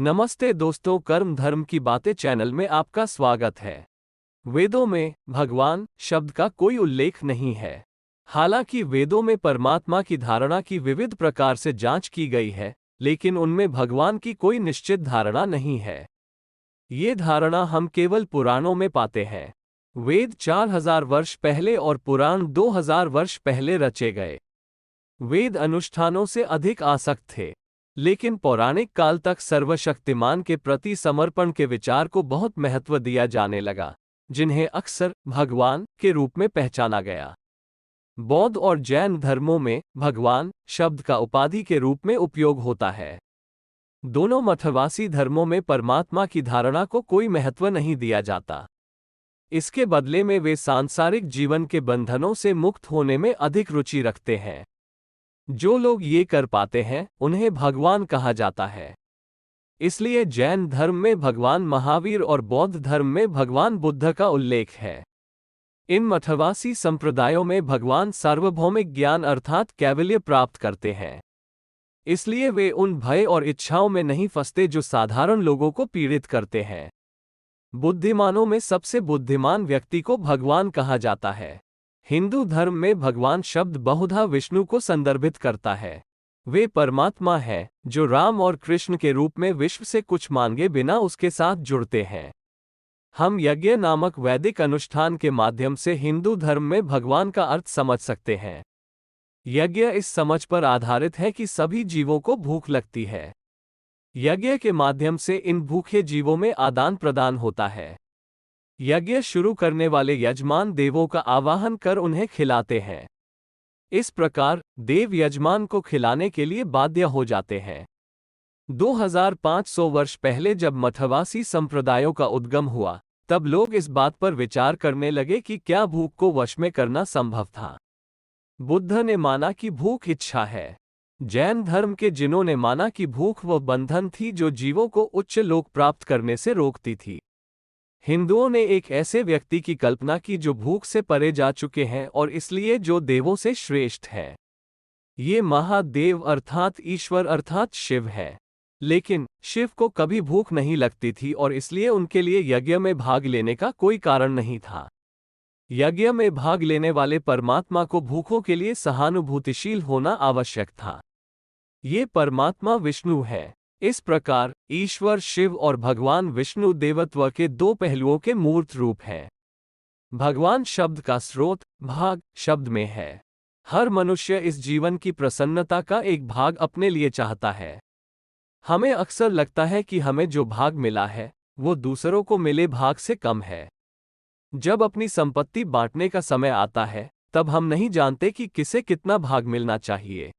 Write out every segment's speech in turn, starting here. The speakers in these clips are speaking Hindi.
नमस्ते दोस्तों, कर्म धर्म की बातें चैनल में आपका स्वागत है। वेदों में भगवान शब्द का कोई उल्लेख नहीं है। हालांकि वेदों में परमात्मा की धारणा की विविध प्रकार से जांच की गई है, लेकिन उनमें भगवान की कोई निश्चित धारणा नहीं है। ये धारणा हम केवल पुराणों में पाते हैं। वेद 4000 वर्ष पहले और पुराण 2000 वर्ष पहले रचे गए। वेद अनुष्ठानों से अधिक आसक्त थे, लेकिन पौराणिक काल तक सर्वशक्तिमान के प्रति समर्पण के विचार को बहुत महत्व दिया जाने लगा, जिन्हें अक्सर भगवान के रूप में पहचाना गया। बौद्ध और जैन धर्मों में भगवान शब्द का उपाधि के रूप में उपयोग होता है। दोनों मठवासी धर्मों में परमात्मा की धारणा को कोई महत्व नहीं दिया जाता। इसके बदले में वे सांसारिक जीवन के बंधनों से मुक्त होने में अधिक रुचि रखते हैं। जो लोग ये कर पाते हैं उन्हें भगवान कहा जाता है। इसलिए जैन धर्म में भगवान महावीर और बौद्ध धर्म में भगवान बुद्ध का उल्लेख है। इन मठवासी संप्रदायों में भगवान सार्वभौमिक ज्ञान अर्थात कैवल्य प्राप्त करते हैं। इसलिए वे उन भय और इच्छाओं में नहीं फंसते जो साधारण लोगों को पीड़ित करते हैं। बुद्धिमानों में सबसे बुद्धिमान व्यक्ति को भगवान कहा जाता है। हिंदू धर्म में भगवान शब्द बहुधा विष्णु को संदर्भित करता है। वे परमात्मा हैं जो राम और कृष्ण के रूप में विश्व से कुछ मांगे बिना उसके साथ जुड़ते हैं। हम यज्ञ नामक वैदिक अनुष्ठान के माध्यम से हिंदू धर्म में भगवान का अर्थ समझ सकते हैं। यज्ञ इस समझ पर आधारित है कि सभी जीवों को भूख लगती है। यज्ञ के माध्यम से इन भूखे जीवों में आदान प्रदान होता है। यज्ञ शुरू करने वाले यजमान देवों का आवाहन कर उन्हें खिलाते हैं। इस प्रकार देव यजमान को खिलाने के लिए बाध्य हो जाते हैं। 2500 वर्ष पहले जब मठवासी संप्रदायों का उद्गम हुआ, तब लोग इस बात पर विचार करने लगे कि क्या भूख को वश में करना संभव था। बुद्ध ने माना कि भूख इच्छा है। जैन धर्म के जिन्होंने माना कि भूख वह बंधन थी जो जीवों को उच्च लोक प्राप्त करने से रोकती थी। हिंदुओं ने एक ऐसे व्यक्ति की कल्पना की जो भूख से परे जा चुके हैं और इसलिए जो देवों से श्रेष्ठ है। ये महादेव अर्थात ईश्वर अर्थात शिव है। लेकिन शिव को कभी भूख नहीं लगती थी और इसलिए उनके लिए यज्ञ में भाग लेने का कोई कारण नहीं था। यज्ञ में भाग लेने वाले परमात्मा को भूखों के लिए सहानुभूतिशील होना आवश्यक था। ये परमात्मा विष्णु है। इस प्रकार ईश्वर शिव और भगवान विष्णु देवत्व के दो पहलुओं के मूर्त रूप हैं। भगवान शब्द का स्रोत भाग शब्द में है। हर मनुष्य इस जीवन की प्रसन्नता का एक भाग अपने लिए चाहता है। हमें अक्सर लगता है कि हमें जो भाग मिला है वो दूसरों को मिले भाग से कम है। जब अपनी संपत्ति बांटने का समय आता है, तब हम नहीं जानते कि किसे कितना भाग मिलना चाहिए।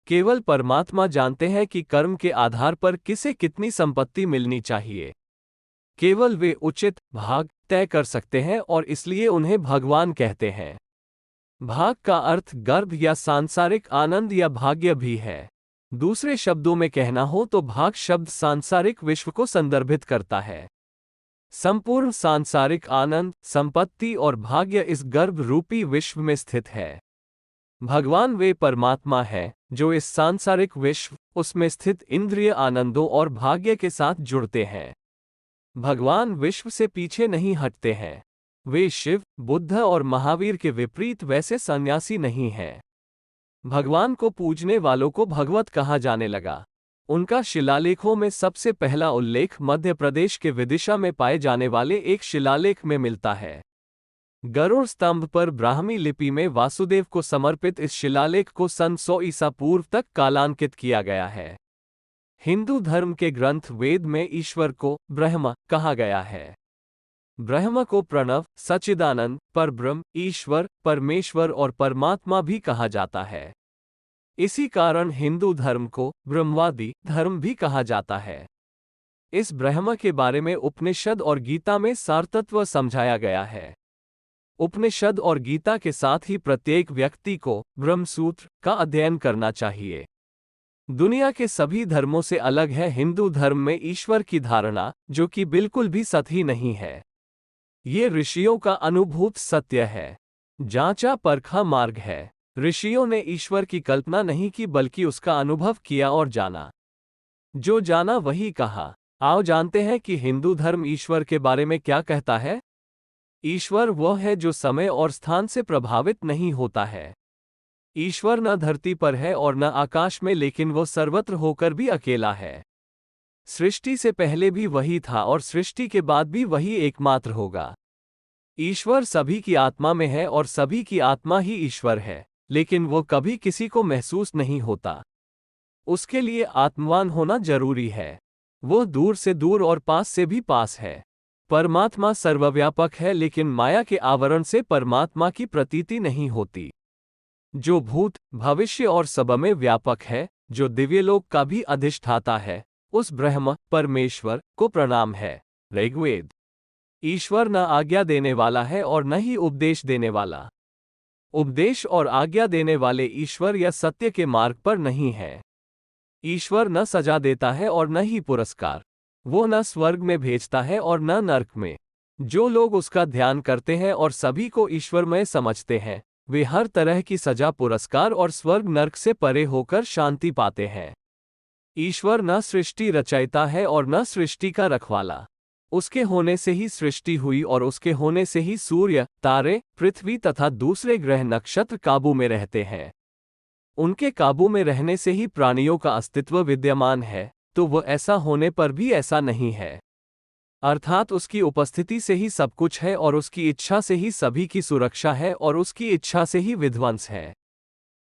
केवल परमात्मा जानते हैं कि कर्म के आधार पर किसे कितनी संपत्ति मिलनी चाहिए। केवल वे उचित भाग तय कर सकते हैं और इसलिए उन्हें भगवान कहते हैं। भाग का अर्थ गर्भ या सांसारिक आनंद या भाग्य भी है। दूसरे शब्दों में कहना हो तो भाग शब्द सांसारिक विश्व को संदर्भित करता है। संपूर्ण सांसारिक आनंद, संपत्ति और भाग्य इस गर्भ रूपी विश्व में स्थित है। भगवान वे परमात्मा है जो इस सांसारिक विश्व उसमें स्थित इंद्रिय आनंदों और भाग्य के साथ जुड़ते हैं। भगवान विश्व से पीछे नहीं हटते हैं। वे शिव, बुद्ध और महावीर के विपरीत वैसे सन्यासी नहीं हैं। भगवान को पूजने वालों को भगवत कहा जाने लगा। उनका शिलालेखों में सबसे पहला उल्लेख मध्य प्रदेश के विदिशा में पाए जाने वाले एक शिलालेख में मिलता है। गरुड़ स्तंभ पर ब्राह्मी लिपि में वासुदेव को समर्पित इस शिलालेख को सन 100 ईसा पूर्व तक कालांकित किया गया है। हिंदू धर्म के ग्रंथ वेद में ईश्वर को ब्रह्म कहा गया है। ब्रह्म को प्रणव, सच्चिदानंद, परब्रह्म, ईश्वर, परमेश्वर और परमात्मा भी कहा जाता है। इसी कारण हिंदू धर्म को ब्रह्मवादी धर्म भी कहा जाता है। इस ब्रह्म के बारे में उपनिषद और गीता में सारतत्व समझाया गया है। उपनिषद और गीता के साथ ही प्रत्येक व्यक्ति को ब्रह्मसूत्र का अध्ययन करना चाहिए। दुनिया के सभी धर्मों से अलग है हिंदू धर्म में ईश्वर की धारणा, जो कि बिल्कुल भी सही नहीं है। ये ऋषियों का अनुभूत सत्य है, जांचा परखा मार्ग है। ऋषियों ने ईश्वर की कल्पना नहीं की बल्कि उसका अनुभव किया और जाना। जो जाना वही कहा। आओ जानते हैं कि हिंदू धर्म ईश्वर के बारे में क्या कहता है। ईश्वर वह है जो समय और स्थान से प्रभावित नहीं होता है। ईश्वर न धरती पर है और न आकाश में, लेकिन वो सर्वत्र होकर भी अकेला है। सृष्टि से पहले भी वही था और सृष्टि के बाद भी वही एकमात्र होगा। ईश्वर सभी की आत्मा में है और सभी की आत्मा ही ईश्वर है, लेकिन वो कभी किसी को महसूस नहीं होता। उसके लिए आत्मवान होना जरूरी है। वो दूर से दूर और पास से भी पास है। परमात्मा सर्वव्यापक है, लेकिन माया के आवरण से परमात्मा की प्रतीति नहीं होती। जो भूत, भविष्य और सब में व्यापक है, जो दिव्यलोक का भी अधिष्ठाता है, उस ब्रह्म परमेश्वर को प्रणाम है। ऋग्वेद। ईश्वर न आज्ञा देने वाला है और न ही उपदेश देने वाला। उपदेश और आज्ञा देने वाले ईश्वर या सत्य के मार्ग पर नहीं है। ईश्वर न सजा देता है और न ही पुरस्कार। वो न स्वर्ग में भेजता है और न नरक में। जो लोग उसका ध्यान करते हैं और सभी को ईश्वरमय समझते हैं, वे हर तरह की सजा, पुरस्कार और स्वर्ग नरक से परे होकर शांति पाते हैं। ईश्वर न सृष्टि रचयिता है और न सृष्टि का रखवाला। उसके होने से ही सृष्टि हुई और उसके होने से ही सूर्य, तारे, पृथ्वी तथा दूसरे ग्रह नक्षत्र काबू में रहते हैं। उनके काबू में रहने से ही प्राणियों का अस्तित्व विद्यमान है, तो वो ऐसा होने पर भी ऐसा नहीं है। अर्थात उसकी उपस्थिति से ही सब कुछ है और उसकी इच्छा से ही सभी की सुरक्षा है और उसकी इच्छा से ही विध्वंस है।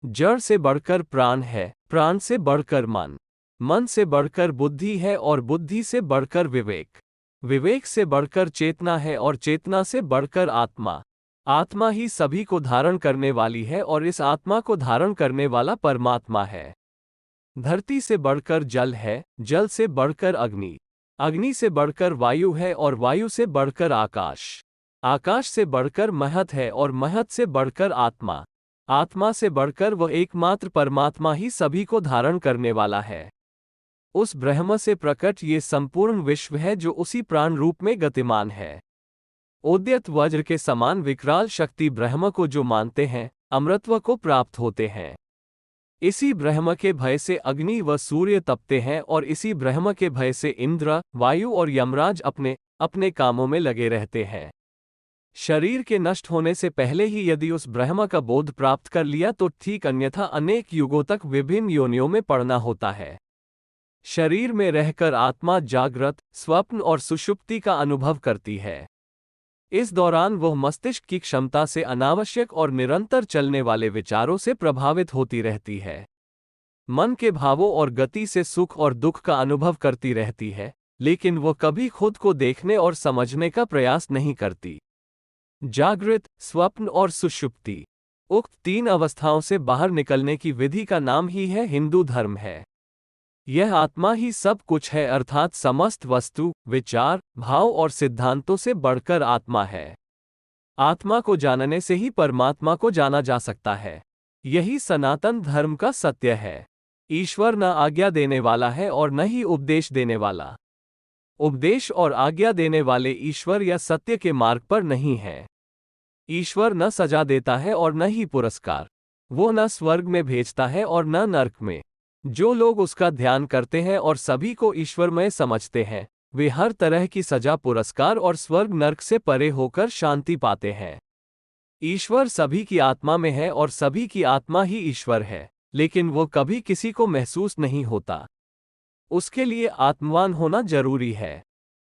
जड़ से बढ़कर प्राण है, प्राण से बढ़कर मन, मन से बढ़कर बुद्धि है और बुद्धि से बढ़कर विवेक, विवेक से बढ़कर चेतना है और चेतना से बढ़कर आत्मा। आत्मा ही सभी को धारण करने वाली है और इस आत्मा को धारण करने वाला परमात्मा है। धरती से बढ़कर जल है, जल से बढ़कर अग्नि, अग्नि से बढ़कर वायु है और वायु से बढ़कर आकाश, आकाश से बढ़कर महत है और महत से बढ़कर आत्मा, आत्मा से बढ़कर वह एकमात्र परमात्मा ही सभी को धारण करने वाला है। उस ब्रह्म से प्रकट ये संपूर्ण विश्व है जो उसी प्राण रूप में गतिमान है। उद्यत वज्र के समान विकराल शक्ति ब्रह्म को जो मानते हैं, अमृतत्व को प्राप्त होते हैं। इसी ब्रह्म के भय से अग्नि व सूर्य तपते हैं और इसी ब्रह्म के भय से इंद्र, वायु और यमराज अपने अपने कामों में लगे रहते हैं। शरीर के नष्ट होने से पहले ही यदि उस ब्रह्म का बोध प्राप्त कर लिया तो ठीक, अन्यथा अनेक युगों तक विभिन्न योनियों में पड़ना होता है। शरीर में रहकर आत्मा जागृत, स्वप्न और सुषुप्ति का अनुभव करती है। इस दौरान वह मस्तिष्क की क्षमता से अनावश्यक और निरंतर चलने वाले विचारों से प्रभावित होती रहती है। मन के भावों और गति से सुख और दुख का अनुभव करती रहती है, लेकिन वह कभी खुद को देखने और समझने का प्रयास नहीं करती। जागृत, स्वप्न और सुषुप्ति, उक्त तीन अवस्थाओं से बाहर निकलने की विधि का नाम ही है हिंदू धर्म है। यह आत्मा ही सब कुछ है, अर्थात समस्त वस्तु, विचार, भाव और सिद्धांतों से बढ़कर आत्मा है। आत्मा को जानने से ही परमात्मा को जाना जा सकता है। यही सनातन धर्म का सत्य है। ईश्वर न आज्ञा देने वाला है और न ही उपदेश देने वाला। उपदेश और आज्ञा देने वाले ईश्वर या सत्य के मार्ग पर नहीं है। ईश्वर न सजा देता है और न ही पुरस्कार। वो न स्वर्ग में भेजता है और न नरक में। जो लोग उसका ध्यान करते हैं और सभी को ईश्वरमय समझते हैं, वे हर तरह की सजा, पुरस्कार और स्वर्ग नरक से परे होकर शांति पाते हैं। ईश्वर सभी की आत्मा में है और सभी की आत्मा ही ईश्वर है, लेकिन वो कभी किसी को महसूस नहीं होता। उसके लिए आत्मवान होना जरूरी है।